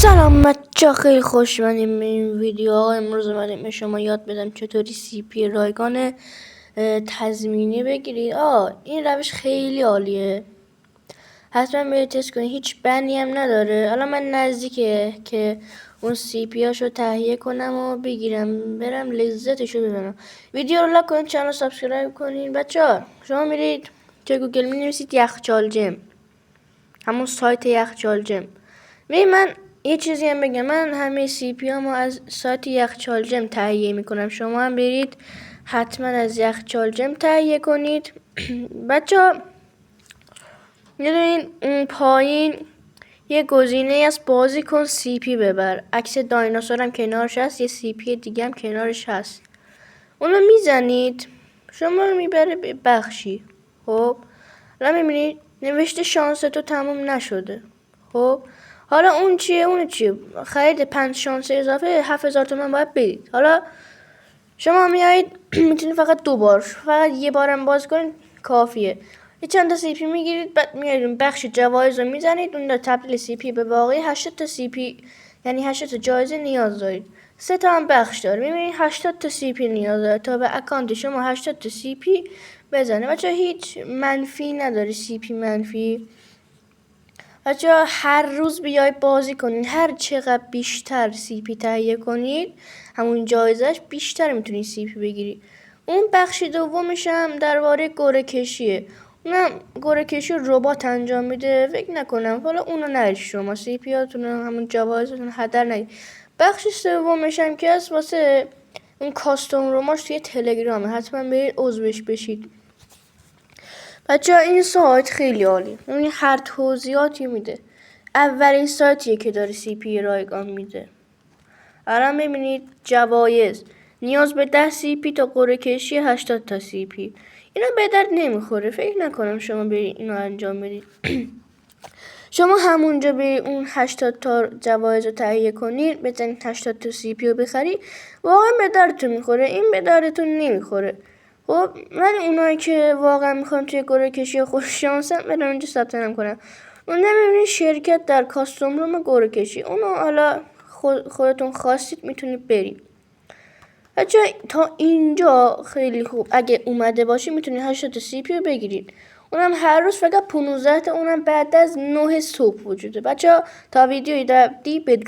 سلام بچه، خیلی خوش اومدیم به این ویدیو. امروز اومدیم به شما یاد بدم چطوری سی پی رایگان تضمینی بگیرید. این روش خیلی عالیه، حتما برید تست کنید، هیچ بنی هم نداره. الان من نزدیکه که اون سی پی هاشو تهیه کنم و بگیرم برم لذتشو ببینم. ویدیو رو لایک کنید، چنل رو سابسکرایب کنید. بچه ها شما میرید توی گوگل می نویسید یخچال جم، همون سایت یخچال جم. من یه چیزی هم بگم، من همه سی پی هامو از سایت یخچال جم تهیه میکنم. شما هم برید حتما از یخچال جم تهیه کنید. بچه ها میدونین اون پایین یه گزینه از بازی کن سی پی ببر، عکس دایناسور هم کنارش هست، یه سی پی دیگه هم کنارش هست. اونو میزنید، شما رو میبره به بخشی. خب الان میبینید نوشته شانس تو تموم نشده. خب حالا اون چیه؟ خرید 5 شانس اضافه 7000 تومان باید بدید. حالا شما میایید میتونید فقط 2 بار، فقط یه بارم باز کنید کافیه. یه چند تا سی پی میگیرید، بعد میایید بخش جوایز رو میزنید، اون تبدیل سی پی به واقعی 80 تا سی پی، یعنی 80 تا جایزه نیاز دارید. 3 تا هم بخش داره، میبینید 80 تا سی پی نیاز داره تا به اکانت شما 80 تا سی پی بزنه. بچه هیچ منفی نداره، سی پی منفی. بچه هر روز بیای بازی کنید، هر چقدر بیشتر سی پی تهیه کنید همون جایزش بیشتر میتونید سی پی بگیری. اون بخش دومش هم درباره گره کشیه، اونم گره کشی ربات انجام میده. فکر نکنم حالا اونو نرید، شما سی پی هاتون همون جوایزتون هدر ندید. بخش سومش هم که هست واسه اون کاستوم روماش توی تلگرامه، حتما برید عضوش بشید. بچه این سایت خیلی عالی، یعنی هر توضیحاتی میده. اولین سایتیه که داره سی پی رایگان میده. الان میبینید جوایز نیاز به 10 سی پی تا قرعه کشی 80 تا سی پی. اینا به درد نمیخوره، فکر نکنم شما برید اینو انجام بدید. شما همونجا به اون 80 تا جوایز رو تهیه کنید، بزنید 80 تا سی پی رو بخرید، واقعا به دردتون میخوره. این به دردتون نمیخوره. خب ولی اونایی که واقعا میخوان توی گره کشی خوش شانسن برن اونجا ثبت نام کنن. اون نمیبینید شرکت در کاستوم روم گره کشی، اونو حالا خودتون خواستید میتونید برید. بچه تا اینجا خیلی خوب. اگه اومده باشه میتونید 80 تا سی پی رو بگیرید، اونم هر روز فقط 15 تا، اونم بعد از 9 صبح وجوده. بچه تا ویدیوی بعدی بدرود.